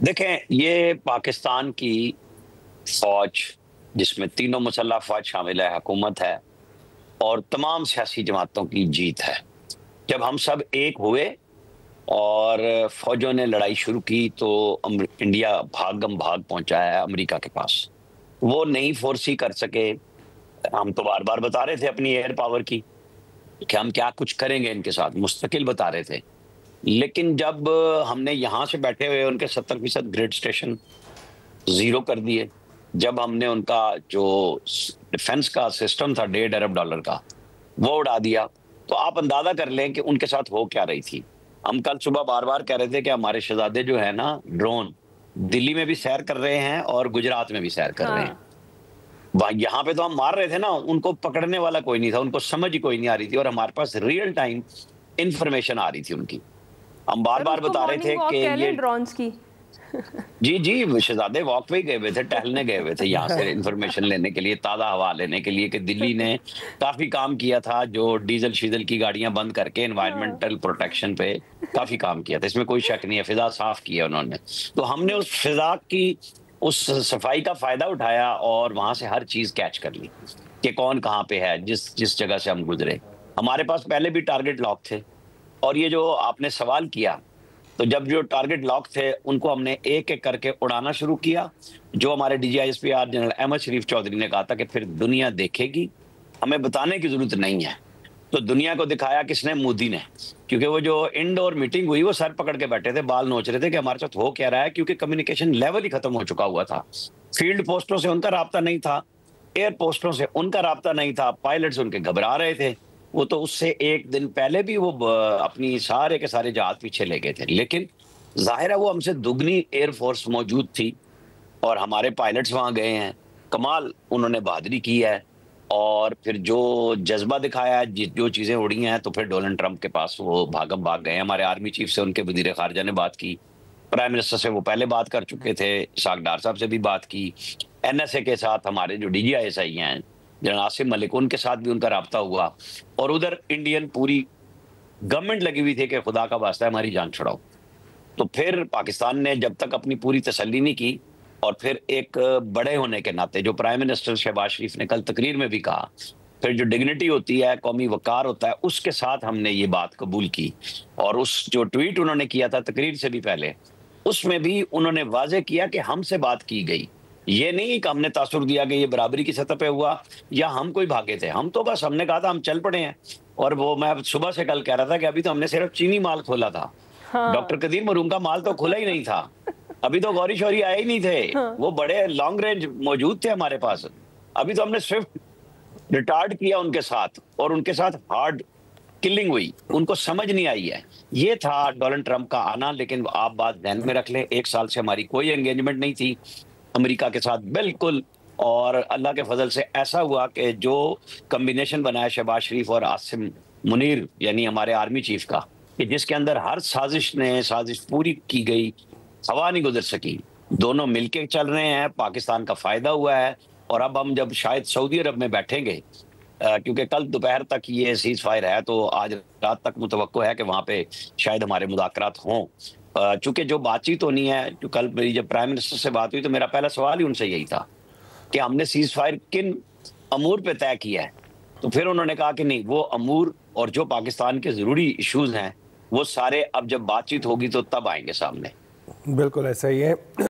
देखें, ये पाकिस्तान की फौज, जिसमें तीनों मुसल्लह अफ़वाज शामिल है, हुकूमत है और तमाम सियासी जमातों की जीत है। जब हम सब एक हुए और फौजों ने लड़ाई शुरू की तो इंडिया भागम भाग पहुंचा है अमेरिका के पास। वो नहीं फोर्सी कर सके। हम तो बार बार बता रहे थे अपनी एयर पावर की कि हम क्या कुछ करेंगे इनके साथ, मुस्तकिल बता रहे थे। लेकिन जब हमने यहाँ से बैठे हुए उनके 70% ग्रिड स्टेशन जीरो कर दिए, जब हमने उनका जो डिफेंस का सिस्टम था $1.5 अरब का, वो उड़ा दिया, तो आप अंदाजा कर लें कि उनके साथ हो क्या रही थी। हम कल सुबह बार बार कह रहे थे कि हमारे शहजादे जो है ना ड्रोन, दिल्ली में भी सैर कर रहे हैं और गुजरात में भी सैर कर रहे हैं। हाँ। वहां यहाँ पे तो हम मार रहे थे ना, उनको पकड़ने वाला कोई नहीं था, उनको समझ ही कोई नहीं आ रही थी और हमारे पास रियल टाइम इंफॉर्मेशन आ रही थी उनकी। हम बार सर बार उसको बता रहे मॉर्निंग थे वॉक कि कह ये लें ड्रोन्स की। जी, जी, शहज़ादे वॉक पे ही गए हुए थे, टहलने गए हुए थे यहाँ से इन्फॉर्मेशन लेने के लिए, ताज़ा हवा लेने के लिए कि दिल्ली ने काफ़ी काम किया था, जो डीज़ल-शीज़ल की गाड़ियाँ बंद करके हाँ। एनवायरमेंटल प्रोटेक्शन पे काफ़ी काम किया था, इसमें कोई शक नहीं है, फ़िज़ा साफ़ की है उन्होंने। तो हमने उस फ़िज़ा की उस सफाई का फ़ायदा उठाया और वहाँ से हर चीज़ कैच कर ली कि कौन कहाँ पे है, जिस जिस जगह से हम गुज़रे। हमारे पास पहले भी टारगेट लॉक थे और ये जो आपने सवाल किया, तो जब जो टारगेट लॉक थे, उनको हमने एक-एक करके उड़ाना शुरू किया। जो हमारे डीजीआईएसपीआर जनरल अहमद शरीफ चौधरी ने कहा था कि फिर दुनिया देखेगी, हमें बताने की ज़रूरत नहीं है। तो दुनिया को दिखाया किसने? मोदी ने। क्योंकि वो जो इंडोर मीटिंग हुई, वो सर पकड़ के बैठे थे, बाल नोच रहे थे कि हमारे साथ हो क्या रहा है, क्योंकि कम्युनिकेशन लेवल ही खत्म हो चुका हुआ था। फील्ड पोस्टों से उनका राब्ता नहीं था, एयर पोस्टों से उनका राब्ता नहीं था, पायलट्स उनके घबरा रहे थे। वो तो उससे 1 दिन पहले भी वो अपनी सारे के सारे जहाज पीछे ले गए थे। लेकिन ज़ाहिर है वो हमसे दुगनी एयर फ़ोर्स मौजूद थी और हमारे पायलट्स वहाँ गए हैं। कमाल उन्होंने बहादुरी की है और फिर जो जज़्बा दिखाया है, जो चीज़ें उड़ी हैं, तो फिर डोनाल्ड ट्रंप के पास वो भागम भाग गए। हमारे आर्मी चीफ से उनके वज़ीर ख़ारिजा ने बात की, प्राइम मिनिस्टर से वो पहले बात कर चुके थे, इसहाक डार साहब से भी बात की। एनएसए के साथ हमारे जो डीजीआईएसआई हैं, जनरल आसिम मलिक, उनके साथ भी उनका राब्ता हुआ और उधर इंडियन पूरी गवर्नमेंट लगी हुई थी कि खुदा का वास्ता है हमारी जान छुड़ाओ। तो फिर पाकिस्तान ने जब तक अपनी पूरी तसल्ली नहीं की और फिर एक बड़े होने के नाते, जो प्राइम मिनिस्टर शहबाज शरीफ ने कल तकरीर में भी कहा, फिर जो डिग्निटी होती है, कौमी वक़ार होता है, उसके साथ हमने ये बात कबूल की। और उस जो ट्वीट उन्होंने किया था तकरीर से भी पहले, उसमें भी उन्होंने वाज़ेह किया कि हमसे बात की गई। ये नहीं कि हमने तासुर दिया कि ये बराबरी की सतह पे हुआ या हम कोई भागे थे। हम तो बस हमने कहा था हम चल पड़े हैं। और वो मैं सुबह से कल कह रहा था कि अभी तो हमने सिर्फ चीनी माल खोला था। डॉक्टर हाँ। कदीर मरूम का माल तो खुला ही नहीं था। अभी तो गौरी शौरी आए ही नहीं थे। हाँ। वो बड़े लॉन्ग रेंज मौजूद थे हमारे पास। अभी तो हमने स्विफ्ट रिटार्ड किया उनके साथ और उनके साथ हार्ड किलिंग हुई। उनको समझ नहीं आई है। ये था डोनाल्ड ट्रंप का आना। लेकिन आप बात ध्यान में रख लें, 1 साल से हमारी कोई एंगेजमेंट नहीं थी अमेरिका के साथ, बिल्कुल। और अल्लाह के फजल से ऐसा हुआ कि जो कॉम्बिनेशन बनाया शहबाज शरीफ और आसिम मुनीर, यानी हमारे आर्मी चीफ का, कि जिसके अंदर हर साजिश पूरी की गई, हवा नहीं गुजर सकी। दोनों मिलके चल रहे हैं, पाकिस्तान का फायदा हुआ है। और अब हम जब शायद सऊदी अरब में बैठेंगे, क्योंकि कल दोपहर तक ये सीज फायर है, तो आज रात तक मुतवक्को है कि वहां पे शायद हमारे मुज़ाकरात हों। चूंकि जो बातचीत होनी है, जो कल मेरी जब प्राइम मिनिस्टर से बात हुई, तो मेरा पहला सवाल ही उनसे यही था कि हमने सीज फायर किन अमूर पे तय किया है। तो फिर उन्होंने कहा कि नहीं, वो अमूर और जो पाकिस्तान के जरूरी इश्यूज हैं, वो सारे अब जब बातचीत होगी तो तब आएंगे सामने। बिल्कुल ऐसा ही है।